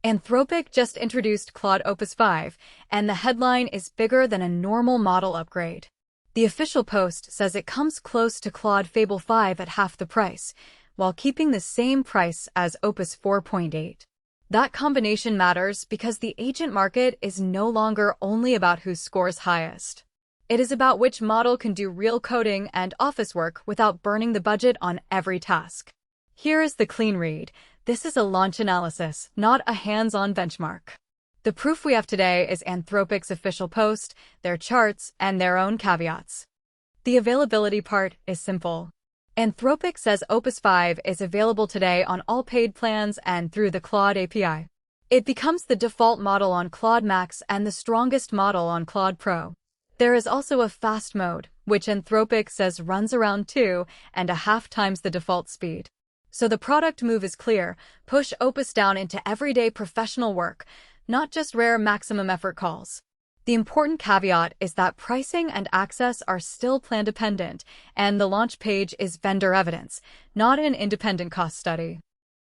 Anthropic just introduced Claude Opus 5, and the headline is bigger than a normal model upgrade. The official post says it comes close to Claude Fable 5 at half the price, while keeping the same price as Opus 4.8. That combination matters because the agent market is no longer only about who scores highest. It is about which model can do real coding and office work without burning the budget on every task. Here is the clean read. This is a launch analysis, not a hands-on benchmark. The proof we have today is Anthropic's official post, their charts, and their own caveats. The availability part is simple. Anthropic says Opus 5 is available today on all paid plans and through the Claude API. It becomes the default model on Claude Max and the strongest model on Claude Pro. There is also a fast mode, which Anthropic says runs around 2.5 times the default speed. So the product move is clear: push Opus down into everyday professional work, not just rare maximum effort calls. The important caveat is that pricing and access are still plan-dependent, and the launch page is vendor evidence, not an independent cost study.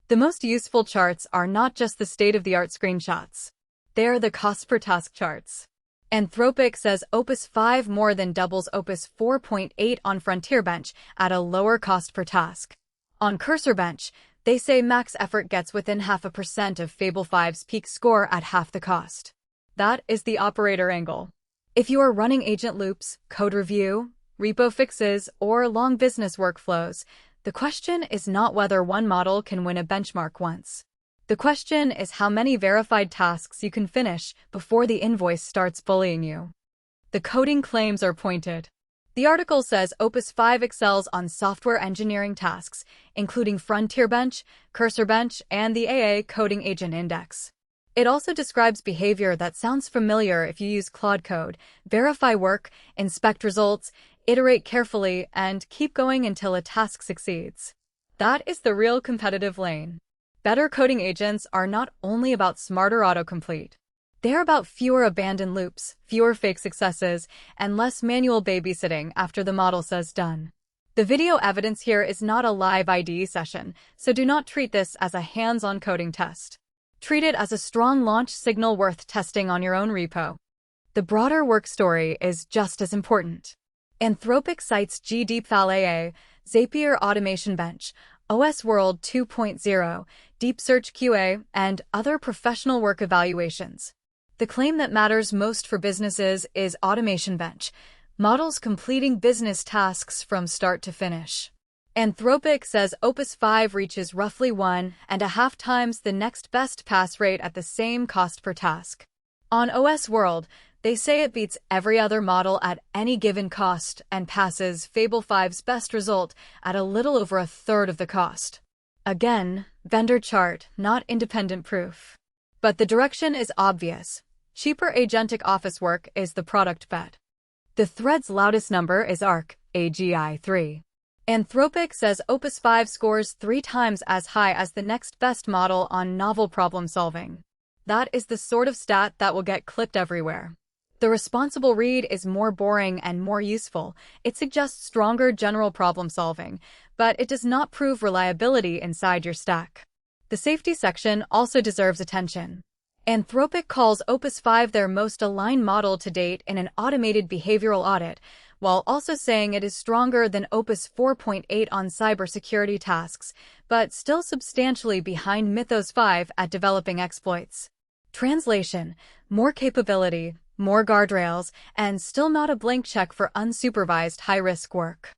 The most useful charts are not just the state-of-the-art screenshots. They are the cost-per-task charts. Anthropic says Opus 5 more than doubles Opus 4.8 on Frontier Bench at a lower cost per task. On Cursor Bench, they say max effort gets within 0.5% of Fable 5's peak score at half the cost. That is the operator angle. If you are running agent loops, code review, repo fixes, or long business workflows, the question is not whether one model can win a benchmark once. The question is how many verified tasks you can finish before the invoice starts bullying you. The coding claims are pointed. The article says Opus 5 excels on software engineering tasks, including Frontier Bench, Cursor Bench, and the AA Coding Agent Index. It also describes behavior that sounds familiar if you use Claude Code: verify work, inspect results, iterate carefully, and keep going until a task succeeds. That is the real competitive lane. Better coding agents are not only about smarter autocomplete. They're about fewer abandoned loops, fewer fake successes, and less manual babysitting after the model says done. The video evidence here is not a live IDE session, so do not treat this as a hands-on coding test. Treat it as a strong launch signal worth testing on your own repo. The broader work story is just as important. Anthropic cites GDeepFal AA, Zapier Automation Bench, OS World 2.0, Deep Search QA, and other professional work evaluations. The claim that matters most for businesses is Automation Bench, models completing business tasks from start to finish. Anthropic says Opus 5 reaches roughly 1.5 times the next best pass rate at the same cost per task. On OS World, they say it beats every other model at any given cost and passes Fable 5's best result at a little over a third of the cost. Again, vendor chart, not independent proof. But the direction is obvious. Cheaper agentic office work is the product bet. The thread's loudest number is ARC-AGI 3. Anthropic says Opus 5 scores 3 times as high as the next best model on novel problem solving. That is the sort of stat that will get clipped everywhere. The responsible read is more boring and more useful. It suggests stronger general problem solving, but it does not prove reliability inside your stack. The safety section also deserves attention. Anthropic calls Opus 5 their most aligned model to date in an automated behavioral audit, while also saying it is stronger than Opus 4.8 on cybersecurity tasks, but still substantially behind Mythos 5 at developing exploits. Translation: more capability, more guardrails, and still not a blank check for unsupervised high-risk work.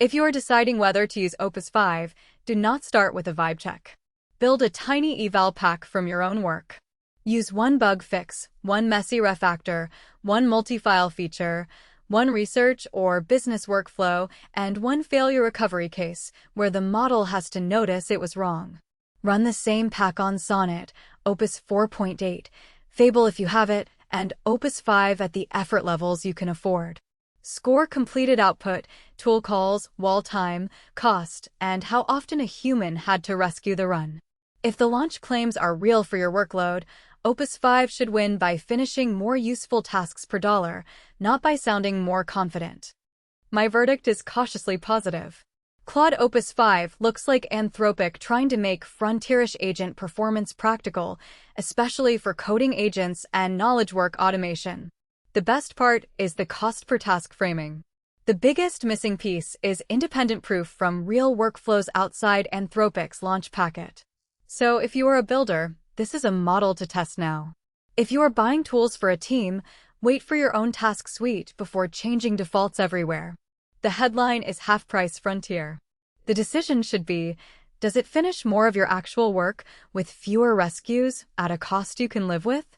If you are deciding whether to use Opus 5, do not start with a vibe check. Build a tiny eval pack from your own work. Use one bug fix, one messy refactor, one multi-file feature, one research or business workflow, and one failure recovery case where the model has to notice it was wrong. Run the same pack on Sonnet, Opus 4.8, Fable if you have it, and Opus 5 at the effort levels you can afford. Score completed output, tool calls, wall time, cost, and how often a human had to rescue the run. If the launch claims are real for your workload, Opus 5 should win by finishing more useful tasks per dollar, not by sounding more confident. My verdict is cautiously positive. Claude Opus 5 looks like Anthropic trying to make frontierish agent performance practical, especially for coding agents and knowledge work automation. The best part is the cost per task framing. The biggest missing piece is independent proof from real workflows outside Anthropic's launch packet. So if you are a builder, this is a model to test now. If you are buying tools for a team, wait for your own task suite before changing defaults everywhere. The headline is half-price frontier. The decision should be, does it finish more of your actual work with fewer rescues at a cost you can live with?